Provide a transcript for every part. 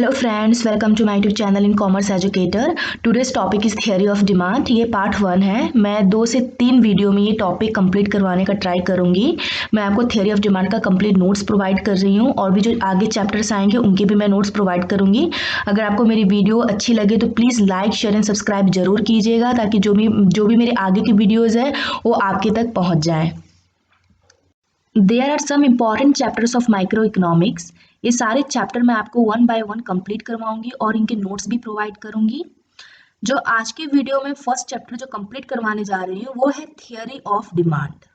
Hello friends, welcome to my YouTube channel in commerce educator. Today's topic is theory of demand. ये part 1 है। मैं 2 से 3 video में ये टॉपिक कंप्लीट करवाने का ट्राई करूंगी। मैं आपको थियरी ऑफ डिमांड का कंप्लीट नोट्स प्रोवाइड कर रही हूँ और भी जो आगे चैप्टर्स आएंगे उनके भी मैं नोट्स प्रोवाइड करूंगी। अगर आपको मेरी वीडियो अच्छी लगे तो please like, share and subscribe जरूर कीजिएगा ताकि जो भी मेरे आगे की वीडियोज़ है वो आपके तक पहुँच जाए। There are some important chapters of micro economics. ये सारे चैप्टर मैं आपको 1 बाय 1 कंप्लीट करवाऊंगी और इनके नोट्स भी प्रोवाइड करूंगी। जो आज के वीडियो में फर्स्ट चैप्टर जो कंप्लीट करवाने जा रही हूँ वो है थियरी ऑफ डिमांड।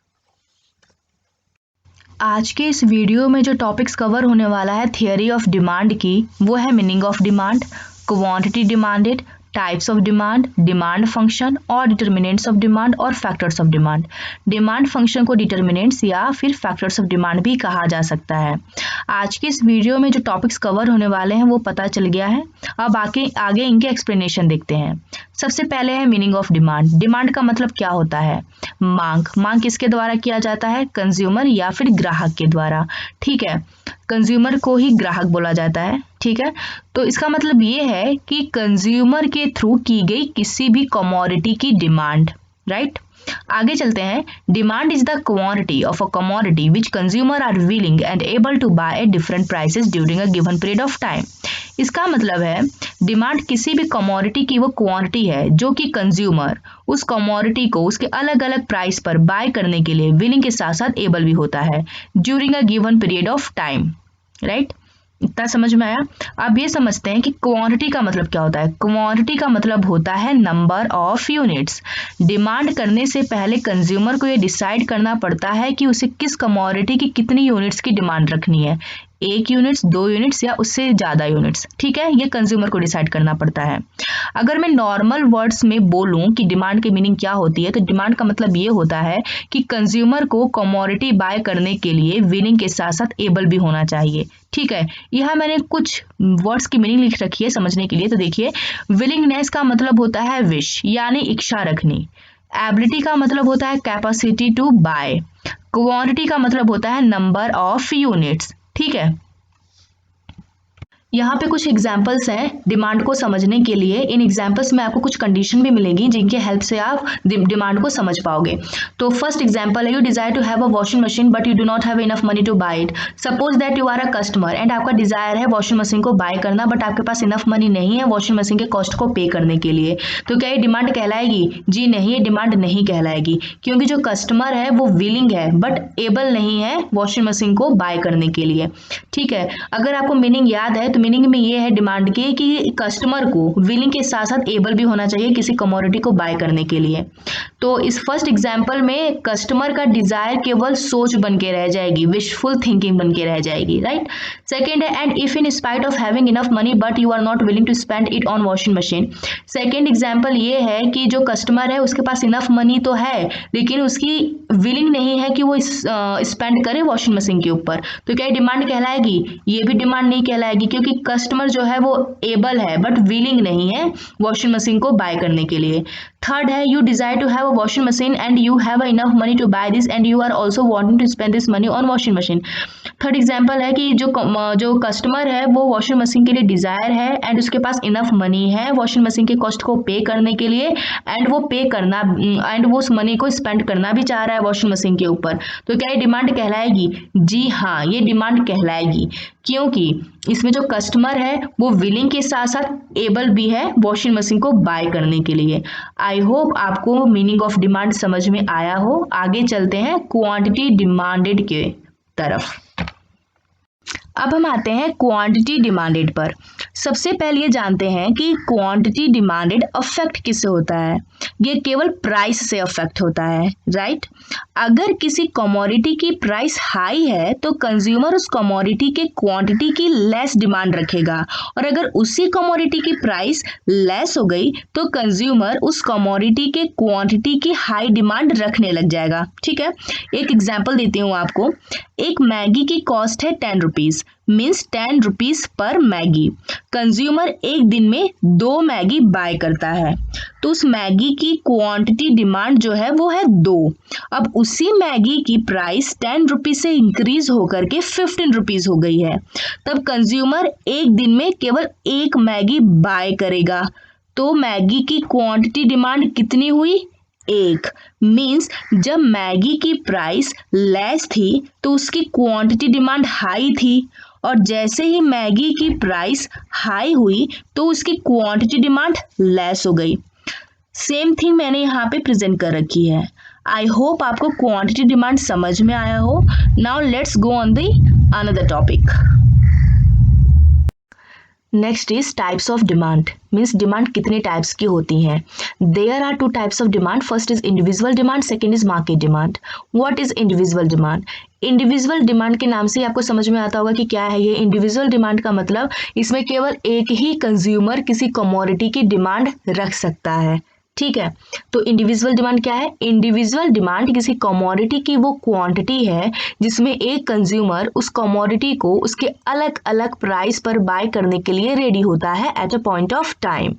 आज के इस वीडियो में जो टॉपिक्स कवर होने वाला है थियरी ऑफ डिमांड की, वो है meaning of demand, quantity demanded, types of demand, demand function और डिटर्मिनेंट्स ऑफ डिमांड और factors of demand. Demand function को डिटर्मिनेंट्स या फिर फैक्टर्स ऑफ डिमांड भी कहा जा सकता है। आज के इस वीडियो में जो टॉपिक्स कवर होने वाले हैं वो पता चल गया है। अब आगे इनके एक्सप्लेनेशन देखते हैं। सबसे पहले है मीनिंग ऑफ डिमांड। डिमांड का मतलब क्या होता है? मांग किसके द्वारा किया जाता है? कंज्यूमर या फिर ग्राहक के द्वारा। ठीक है, कंज्यूमर को ही ग्राहक बोला जाता है। ठीक है, तो इसका मतलब ये है कि कंज्यूमर के थ्रू की गई किसी भी कमोडिटी की डिमांड। राइट, आगे चलते हैं। Demand is the quantity of a commodity which consumer are willing and able to buy at different prices during a given period of time. इसका मतलब है डिमांड किसी भी कमोडिटी की वो क्वांटिटी है जो कि कंज्यूमर उस कमोडिटी को उसके अलग अलग प्राइस पर बाय करने के लिए विलिंग के साथ साथ एबल भी होता है during a given period of time. Right, इतना समझ में आया। अब ये समझते हैं कि क्वांटिटी का मतलब क्या होता है। क्वांटिटी का मतलब होता है नंबर ऑफ यूनिट्स। डिमांड करने से पहले कंज्यूमर को ये डिसाइड करना पड़ता है कि उसे किस कमोडिटी की कितनी यूनिट्स की डिमांड रखनी है, 1 यूनिट्स, 2 यूनिट्स या उससे ज़्यादा यूनिट्स। ठीक है, ये कंज्यूमर को डिसाइड करना पड़ता है। अगर मैं नॉर्मल वर्ड्स में बोलूं कि डिमांड की मीनिंग क्या होती है, तो डिमांड का मतलब ये होता है कि कंज्यूमर को कमोडिटी बाय करने के लिए विलिंग के साथ साथ एबल भी होना चाहिए। ठीक है, यहाँ मैंने कुछ वर्ड्स की मीनिंग लिख रखी है समझने के लिए। तो देखिए, विलिंगनेस का मतलब होता है विश यानी इच्छा रखनी। एबिलिटी का मतलब होता है कैपेसिटी टू बाय। क्वांटिटी का मतलब होता है नंबर ऑफ यूनिट्स। ठीक है, यहाँ पे कुछ एग्जाम्पल्स हैं डिमांड को समझने के लिए। इन एग्जाम्पल्स में आपको कुछ कंडीशन भी मिलेगी जिनके हेल्प से आप डिमांड को समझ पाओगे। तो फर्स्ट एग्जाम्पल है, you desire to have a washing machine but you do not have enough money to buy it. Suppose that you are a customer and आपका डिजायर है वॉशिंग मशीन को बाय करना but आपके पास enough money नहीं है washing machine के cost को पे करने के लिए। तो क्या ये डिमांड कहलाएगी? जी नहीं, ये डिमांड नहीं कहलाएगी, क्योंकि जो कस्टमर है वो विलिंग है बट एबल नहीं है वॉशिंग मशीन को बाय करने के लिए। ठीक है, अगर आपको मीनिंग याद है तो मीनिंग में ये है डिमांड के कि कस्टमर को विलिंग के साथ साथ एबल भी होना चाहिए किसी कमोडिटी को बाय करने के लिए। तो इस फर्स्ट एग्जांपल में कस्टमर का डिजायर केवल सोच बन के रह जाएगी, विशफुल थिंकिंग बन के रह जाएगी। राइट, सेकंड है, and if in spite of having enough money but you are not willing to spend it on washing machine. Second example ये है कि जो कस्टमर है उसके पास इनफ मनी तो है लेकिन उसकी विलिंग नहीं है कि वो स्पेंड करे वॉशिंग मशीन के ऊपर। तो क्या डिमांड कहलाएगी? ये भी डिमांड नहीं कहलाएगी, क्योंकि कस्टमर जो है वो एबल है बट विलिंग नहीं है वॉशिंग मशीन को बाय करने के लिए। थर्ड है, you desire to have a washing machine and you have enough money to buy this and you are also wanting to spend this money on washing machine. Third example है कि जो customer है वो washing machine के लिए Dzire है and उसके पास enough money है वॉशिंग मशीन के कॉस्ट को पे करने के लिए एंड वो उस मनी को स्पेंड करना भी चाह रहा है वॉशिंग मशीन के ऊपर। तो क्या ये डिमांड कहलाएगी? जी हाँ, ये डिमांड कहलाएगी, क्योंकि इसमें जो कस्टमर है वो विलिंग के साथ साथ एबल भी है वॉशिंग मशीन को बाय करने के लिए। आई होप आपको मीनिंग ऑफ डिमांड समझ में आया हो। आगे चलते हैं क्वांटिटी डिमांडेड के तरफ। अब हम आते हैं क्वांटिटी डिमांडेड पर। सबसे पहले ये जानते हैं कि क्वांटिटी डिमांडेड अफेक्ट किससे होता है। ये केवल प्राइस से अफेक्ट होता है। राइट, अगर किसी कमोडिटी की प्राइस हाई है तो कंज्यूमर उस कमोडिटी के क्वांटिटी की लेस डिमांड रखेगा, और अगर उसी कमोडिटी की प्राइस लेस हो गई तो कंज्यूमर उस कमोडिटी के क्वांटिटी की हाई डिमांड रखने लग जाएगा। ठीक है, एक एग्जांपल देती हूँ आपको। एक मैगी की कॉस्ट है 10 rupees, means 10 rupees per Maggi. Consumer एक दिन में 2 मैगी बाय करता है, तो उस मैगी की क्वांटिटी डिमांड जो है वो है 2। अब उसी मैगी की प्राइस 10 रुपीज से इंक्रीज होकर के 15 रुपीज हो गई है, तब कंज्यूमर एक दिन में केवल 1 मैगी बाय करेगा, तो मैगी की क्वांटिटी डिमांड कितनी हुई? 1। मीन्स जब मैगी की प्राइस लेस थी तो उसकी क्वांटिटी डिमांड हाई थी, और जैसे ही मैगी की प्राइस हाई हुई तो उसकी क्वांटिटी डिमांड लेस हो गई। सेम थिंग मैंने यहाँ पे प्रेजेंट कर रखी है। आई होप आपको क्वांटिटी डिमांड समझ में आया हो। Now let's go on the another topic. Next is types of demand, means demand कितने टाइप्स की होती हैं। There are 2 types of demand, first is individual demand, second is market demand. What is individual demand? Individual demand के नाम से ही आपको समझ में आता होगा कि क्या है ये। इंडिविजुअल डिमांड का मतलब इसमें केवल एक ही कंज्यूमर किसी कमोडिटी की डिमांड रख सकता है, ठीक है। तो इंडिविजुअल डिमांड क्या है? इंडिविजुअल डिमांड किसी कमोडिटी की वो क्वांटिटी है जिसमें एक कंज्यूमर उस कमोडिटी को उसके अलग अलग प्राइस पर बाय करने के लिए रेडी होता है eight a point of time,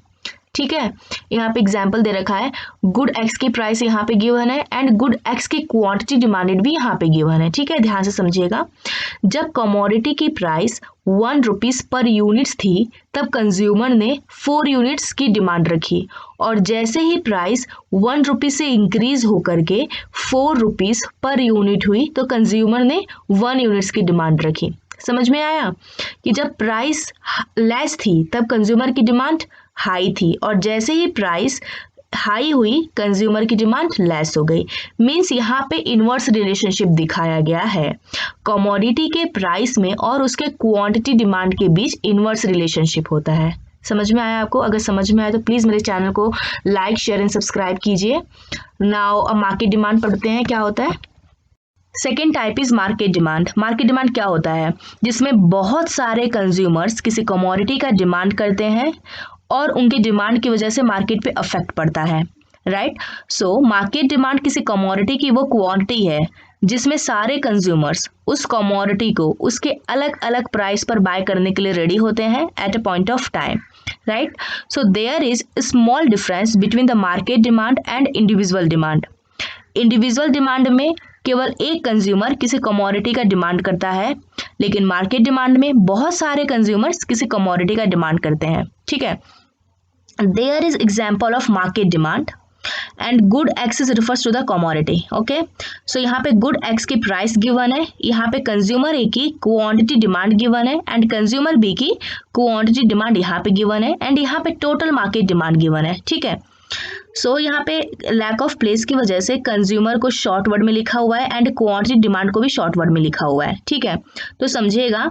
ठीक है। यहाँ पे एग्जाम्पल दे रखा है, गुड एक्स की प्राइस यहाँ पे गिवन है एंड गुड एक्स की क्वांटिटी डिमांडेड भी यहाँ पे गिवन है, ठीक है। ध्यान से समझिएगा। जब कमोडिटी की प्राइस 1 रुपीज पर यूनिट्स थी तब कंज्यूमर ने 4 यूनिट्स की डिमांड रखी, और जैसे ही प्राइस 1 रुपीज से इंक्रीज होकर के 4 रुपीज पर यूनिट हुई तो कंज्यूमर ने 1 यूनिट्स की डिमांड रखी। समझ में आया कि जब प्राइस लेस थी तब कंज्यूमर की डिमांड हाई थी, और जैसे ही प्राइस हाई हुई कंज्यूमर की डिमांड लेस हो गई। मीन्स यहाँ पे इनवर्स रिलेशनशिप दिखाया गया है। कमोडिटी के प्राइस में और उसके क्वांटिटी डिमांड के बीच इनवर्स रिलेशनशिप होता है। समझ में आया आपको? अगर समझ में आया तो प्लीज़ मेरे चैनल को लाइक, शेयर एंड सब्सक्राइब कीजिए। नाउ अब मार्केट डिमांड पढ़ते हैं क्या होता है। Second type is market demand. Market demand क्या होता है? जिसमें बहुत सारे कंज्यूमर्स किसी कमोडिटी का डिमांड करते हैं और उनकी डिमांड की वजह से मार्केट पे अफेक्ट पड़ता है, राइट। सो मार्केट डिमांड किसी कमोडिटी की वो क्वांटिटी है जिसमें सारे कंज्यूमर्स उस कमोडिटी को उसके अलग अलग प्राइस पर बाय करने के लिए रेडी होते हैं at a point of time, right. So there is small difference between the market demand and individual demand. Individual demand में केवल एक कंज्यूमर किसी कमोडिटी का डिमांड करता है, लेकिन मार्केट डिमांड में बहुत सारे कंज्यूमर्स किसी कमोडिटी का डिमांड करते हैं, ठीक है। There is example of market demand and good X is refers to the commodity, okay. So यहाँ पे गुड एक्स की प्राइस गिवन है, यहाँ पे कंज्यूमर ए की क्वांटिटी डिमांड गिवन है एंड कंज्यूमर बी की क्वांटिटी डिमांड यहाँ पे गिवन है एंड यहाँ पे टोटल मार्केट डिमांड गिवन है, ठीक है। सो यहाँ पे लैक ऑफ प्लेस की वजह से कंज्यूमर को शॉर्ट वर्ड में लिखा हुआ है एंड क्वांटिटी डिमांड को भी शॉर्ट वर्ड में लिखा हुआ है, ठीक है। तो समझिएगा,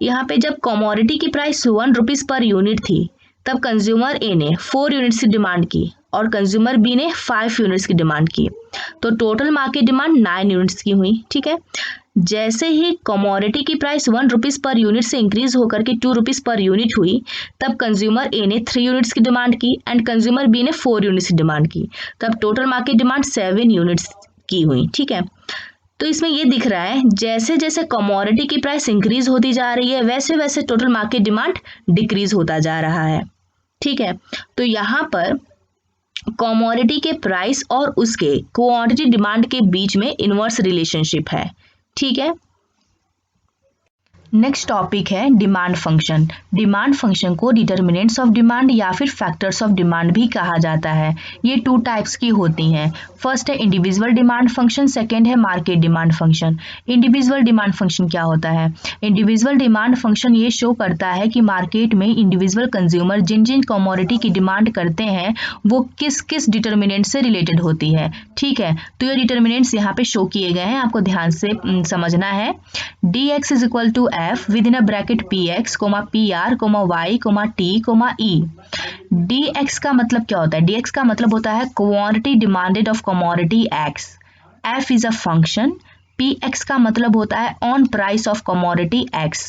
यहाँ पे जब कमोडिटी की प्राइस 1 रुपीज पर यूनिट थी तब कंज्यूमर ए ने 4 यूनिट्स की डिमांड की और कंज्यूमर बी ने 5 यूनिट्स की डिमांड की, तो टोटल मार्केट डिमांड 9 यूनिट्स की हुई, ठीक है। जैसे ही कमोडिटी की प्राइस 1 रुपीज पर यूनिट से इंक्रीज होकर के 2 रुपीज पर यूनिट हुई तब कंज्यूमर ए ने 3 यूनिट्स की डिमांड की एंड कंज्यूमर बी ने 4 यूनिट्स की डिमांड की, तब टोटल मार्केट डिमांड 7 यूनिट्स की हुई, ठीक है। तो इसमें ये दिख रहा है जैसे जैसे कमोडिटी की प्राइस इंक्रीज होती जा रही है वैसे वैसे टोटल मार्केट डिमांड डिक्रीज होता जा रहा है, ठीक है। तो यहाँ पर कमोडिटी के प्राइस और उसके क्वांटिटी डिमांड के बीच में इनवर्स रिलेशनशिप है, ठीक है। नेक्स्ट टॉपिक है डिमांड फंक्शन। डिमांड फंक्शन को डिटर्मिनेंट्स ऑफ डिमांड या फिर फैक्टर्स ऑफ डिमांड भी कहा जाता है। ये 2 टाइप्स की होती हैं। फर्स्ट है इंडिविजुअल डिमांड फंक्शन, सेकेंड है market demand function. Individual demand function क्या होता है? इंडिविजुअल डिमांड फंक्शन ये शो करता है कि मार्केट में इंडिविजुअल कंज्यूमर जिन जिन कमोडिटी की डिमांड करते हैं वो किस किस डिटर्मिनेंट से रिलेटेड होती है, ठीक है। तो ये डिटर्मिनेंट्स यहाँ पे शो किए गए हैं, आपको ध्यान से समझना है। dx is equal to f within a bracket px, pr, y, t, e। dx का मतलब क्या होता है? dx का मतलब होता है quantity demanded of commodity x। f is a function. px का मतलब होता है on price of commodity x।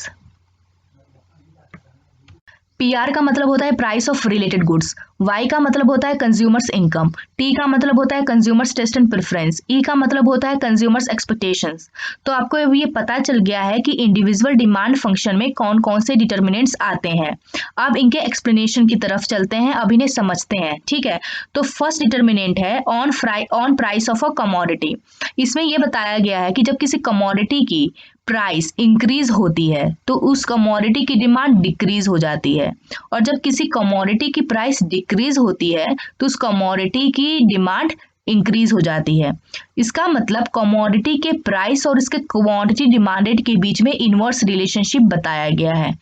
PR का मतलब होता है price of related goods, Y का मतलब होता है कंज्यूमर्स इनकम, T का मतलब होता है consumers taste and preference, E का मतलब होता है कंज्यूमर्स एक्सपेक्टेशंस। तो आपको ये पता चल गया है कि इंडिविजुअल डिमांड फंक्शन में कौन कौन से डिटर्मिनेंट्स आते हैं। अब इनके एक्सप्लेनेशन की तरफ चलते हैं, अब इन्हें समझते हैं। ठीक है, तो फर्स्ट डिटर्मिनेंट है on price of a commodity. इसमें यह बताया गया है कि जब किसी कमोडिटी की प्राइस इंक्रीज होती है तो उस कमोडिटी की डिमांड डिक्रीज हो जाती है, और जब किसी कमोडिटी की प्राइस डिक्रीज होती है तो उस कमोडिटी की डिमांड इंक्रीज हो जाती है। इसका मतलब कमोडिटी के प्राइस और इसके क्वांटिटी डिमांडेड के बीच में इनवर्स रिलेशनशिप बताया गया है।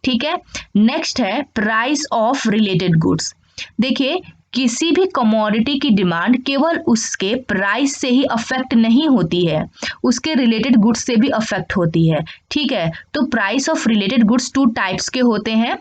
ठीक है, नेक्स्ट है प्राइस ऑफ रिलेटेड गुड्स। देखिए, किसी भी कमोडिटी की डिमांड केवल उसके प्राइस से ही अफेक्ट नहीं होती है, उसके रिलेटेड गुड्स से भी अफेक्ट होती है। ठीक है, तो price of related goods 2 types के होते हैं।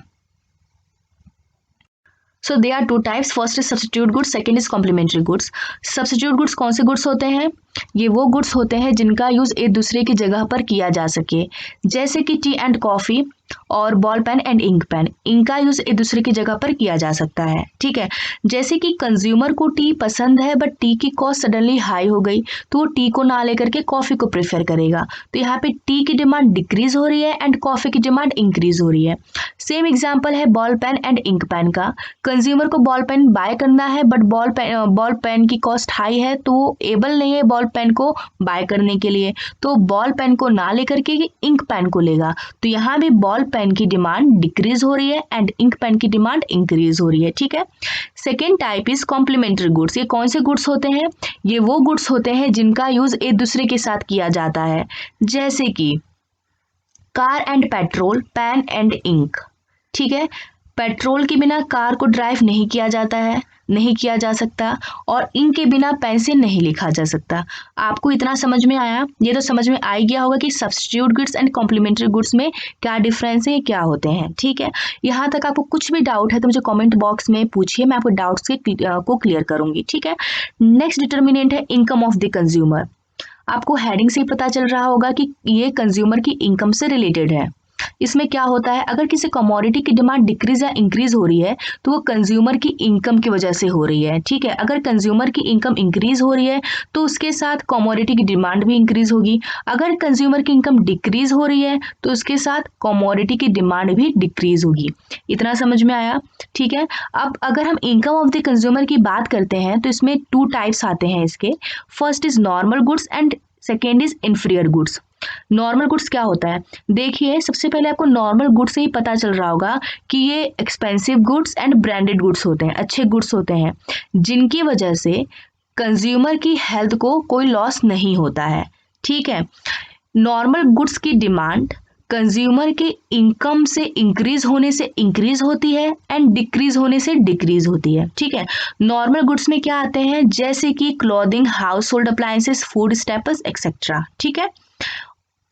So they are 2 types, first is substitute goods, second is complementary goods. Substitute goods कौन से गुड्स होते हैं? ये वो गुड्स होते हैं जिनका यूज एक दूसरे की जगह पर किया जा सके, जैसे कि टी एंड कॉफी और ball pen and ink pen, इनका यूज एक दूसरे की जगह पर किया जा सकता है। ठीक है, जैसे कि कंज्यूमर को टी पसंद है बट टी की कॉस्ट सडनली हाई हो गई तो वो टी को ना लेकर के कॉफी को प्रेफर करेगा, तो यहाँ पे टी की डिमांड डिक्रीज हो रही है एंड कॉफी की डिमांड इंक्रीज हो रही है। सेम एग्जाम्पल है ball pen and ink pen का। कंज्यूमर को बॉल पेन बाय करना है बट बॉल पेन की कॉस्ट हाई है तो वो एबल नहीं है बॉल पेन को बाय करने के लिए, तो बॉल पेन को ना लेकर के इंक पेन को लेगा, तो यहाँ भी बॉल पेन की डिमांड डिक्रीज हो रही है एंड इंक पेन की डिमांड इंक्रीज हो रही है। ठीक है, second type is complementary goods. ये कौन से गुड्स होते हैं? ये वो गुड्स होते हैं जिनका यूज एक दूसरे के साथ किया जाता है, जैसे कि car and petrol, pen and ink. ठीक है, पेट्रोल के बिना कार को ड्राइव नहीं किया जाता है, नहीं किया जा सकता, और इंक के बिना पेन से नहीं लिखा जा सकता। आपको इतना समझ में आया? ये तो समझ में आ ही गया होगा कि substitute goods and complementary goods में क्या डिफरेंस है, क्या होते हैं। ठीक है, यहाँ तक आपको कुछ भी डाउट है तो मुझे कमेंट बॉक्स में पूछिए, मैं आपको डाउट्स को क्लियर करूंगी। ठीक है, नेक्स्ट डिटर्मिनेंट है इनकम ऑफ द कंज्यूमर। आपको हेडिंग से ही पता चल रहा होगा कि ये कंज्यूमर की इनकम से रिलेटेड है। इसमें क्या होता है, अगर किसी कमोडिटी की डिमांड डिक्रीज या इंक्रीज हो रही है तो वो कंज्यूमर की इनकम की वजह से हो रही है। ठीक है, अगर कंज्यूमर की इनकम इंक्रीज हो रही है तो उसके साथ कमोडिटी की डिमांड भी इंक्रीज होगी, अगर कंज्यूमर की इनकम डिक्रीज हो रही है तो उसके साथ कमोडिटी की डिमांड भी डिक्रीज होगी। इतना समझ में आया? ठीक है, अब अगर हम इनकम ऑफ द कंज्यूमर की बात करते हैं तो इसमें 2 टाइप्स आते हैं इसके। First is normal goods and second is inferior goods. Normal goods क्या होता है? देखिए, सबसे पहले आपको नॉर्मल गुड्स से ही पता चल रहा होगा कि ये expensive goods and branded goods होते हैं, अच्छे गुड्स होते हैं जिनकी वजह से कंज्यूमर की हेल्थ को कोई लॉस नहीं होता है। ठीक है, नॉर्मल गुड्स की डिमांड कंज्यूमर के इनकम से इंक्रीज होने से इंक्रीज होती है एंड डिक्रीज होने से डिक्रीज होती है। ठीक है, नॉर्मल गुड्स में क्या आते हैं, जैसे कि clothing, house hold appliances, food staples etcetera. ठीक है,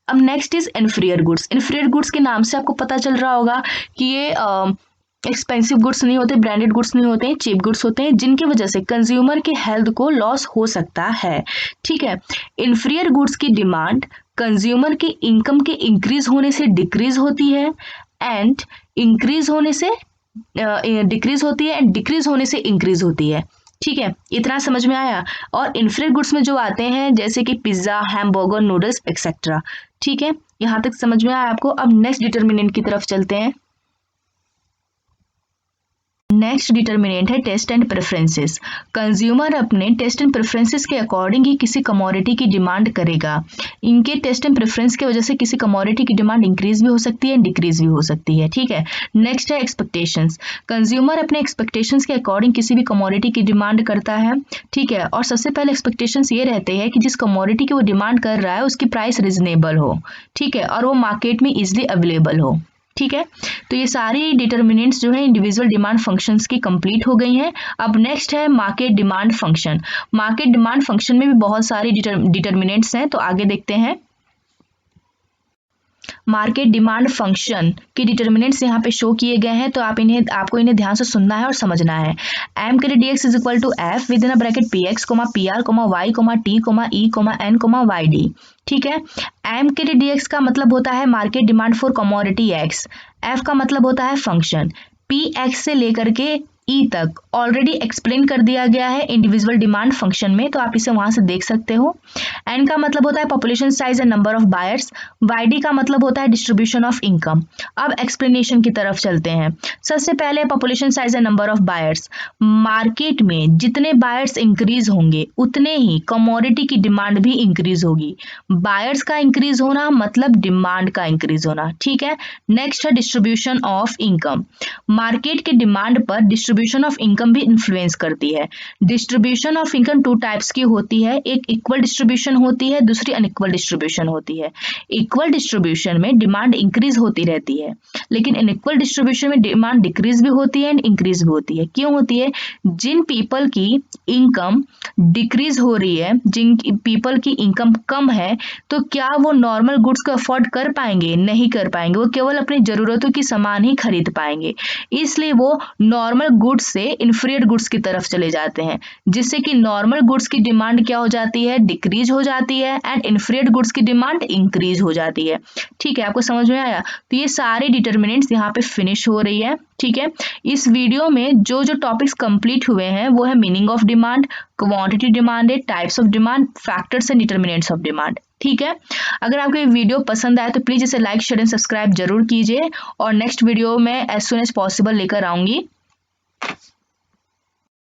अब next is inferior goods. Inferior goods के नाम से आपको पता चल रहा होगा कि ये एक्सपेंसिव गुड्स नहीं होते, ब्रांडेड गुड्स नहीं होते हैं, चीप गुड्स होते हैं जिनकी वजह से कंज्यूमर के हेल्थ को लॉस हो सकता है। ठीक है, इन्फीरियर गुड्स की डिमांड कंज्यूमर के इनकम के इंक्रीज होने से डिक्रीज होती है एंड इंक्रीज होने से डिक्रीज होती है एंड डिक्रीज होने से इंक्रीज होती है। ठीक है, इतना समझ में आया? और इन्फीरियर गुड्स में जो आते हैं जैसे कि पिज्जा, हैमबर्गर, नूडल्स एक्सेट्रा। ठीक है, यहां तक समझ में आया आपको? अब नेक्स्ट डिटर्मिनेंट की तरफ चलते हैं। नेक्स्ट डिटर्मिनेंट है टेस्ट एंड प्रेफरेंसेस। कंज्यूमर अपने टेस्ट एंड प्रेफरेंसेस के अकॉर्डिंग ही किसी कमोडिटी की डिमांड करेगा। इनके टेस्ट एंड प्रेफरेंस की वजह से किसी कमोडिटी की डिमांड इंक्रीज भी हो सकती है, डिक्रीज भी हो सकती है। ठीक है, नेक्स्ट है एक्सपेक्टेशंस। कंज्यूमर अपने एक्सपेक्टेशंस के अकॉर्डिंग किसी भी कमोडिटी की डिमांड करता है। ठीक है, और सबसे पहले एक्सपेक्टेशंस ये रहते हैं कि जिस कमोडिटी की वो डिमांड कर रहा है उसकी प्राइस रिजनेबल हो। ठीक है, और वो मार्केट में इजिली अवेलेबल हो। ठीक है, तो ये सारी डिटर्मिनेंट्स जो है इंडिविजुअल डिमांड फंक्शंस की कंप्लीट हो गई हैं। अब नेक्स्ट है market demand function. Market demand function में भी बहुत सारी डिटर्मिनेंट्स हैं, तो आगे देखते हैं। मार्केट डिमांड फंक्शन के डिटर्मिनेंट्स यहाँ पे शो किए गए हैं, तो आपको इन्हें ध्यान से सुनना है और समझना है। एम के dx is equal to F within a bracket px, pr, y, t, e, n, yd। ठीक है, एम के dx का मतलब होता है market demand for commodity x, F का मतलब होता है फंक्शन, Px से लेकर के ई तक ऑलरेडी एक्सप्लेन कर दिया गया है इंडिविजुअल डिमांड फंक्शन में, तो आप इसे वहां से देख सकते हो। एन का मतलब होता है population size and number of buyers, YD का मतलब होता है डिस्ट्रीब्यूशन ऑफ इनकम। अब एक्सप्लेनेशन की तरफ चलते हैं। सबसे पहले population size and number of buyers. Market में जितने बायर्स इंक्रीज होंगे उतने ही कमोडिटी की डिमांड भी इंक्रीज होगी। बायर्स का इंक्रीज होना मतलब डिमांड का इंक्रीज होना, ठीक है। नेक्स्ट है डिस्ट्रीब्यूशन ऑफ इनकम। मार्केट के डिमांड पर डिस्ट्रीब्यूशन ऑफ इनकम भी इन्फ्लुएंस करती है। Distribution of income two types की होती है, एक इक्वल डिस्ट्रीब्यूशन होती है, दूसरी अनइक्वल डिस्ट्रीब्यूशन होती है। इक्वल डिस्ट्रीब्यूशन में डिमांड इंक्रीज होती रहती है, लेकिन अनइक्वल डिस्ट्रीब्यूशन में डिमांड डिक्रीज भी होती है एंड इंक्रीज भी होती है। क्यों होती है? जिन पीपल की इनकम डिक्रीज हो रही है, जिन पीपल की इनकम कम है, तो क्या वो नॉर्मल गुड्स को अफोर्ड कर पाएंगे? नहीं कर पाएंगे, वो केवल अपनी जरूरतों की सामान ही खरीद पाएंगे। इसलिए वो नॉर्मल गुड्स से इंफीरियर गुड्स की तरफ चले जाते हैं, जिससे कि नॉर्मल गुड्स की डिमांड क्या हो जाती है? डिक्रीज हो जाती है एंड इंफीरियर गुड्स की डिमांड इंक्रीज हो जाती है। ठीक है, आपको समझ में आया? तो ये सारे डिटर्मिनेंट्स यहाँ पे फिनिश हो रही है। ठीक है, इस वीडियो में जो जो टॉपिक्स कंप्लीट हुए हैं वो है meaning of demand, quantity demand है, types of demand, factors and determinants of demand. ठीक है, अगर आपको ये वीडियो पसंद आए तो प्लीज इसे लाइक शेयर एंड सब्सक्राइब जरूर कीजिए, और नेक्स्ट वीडियो में एज सुन एज पॉसिबल लेकर आऊंगी।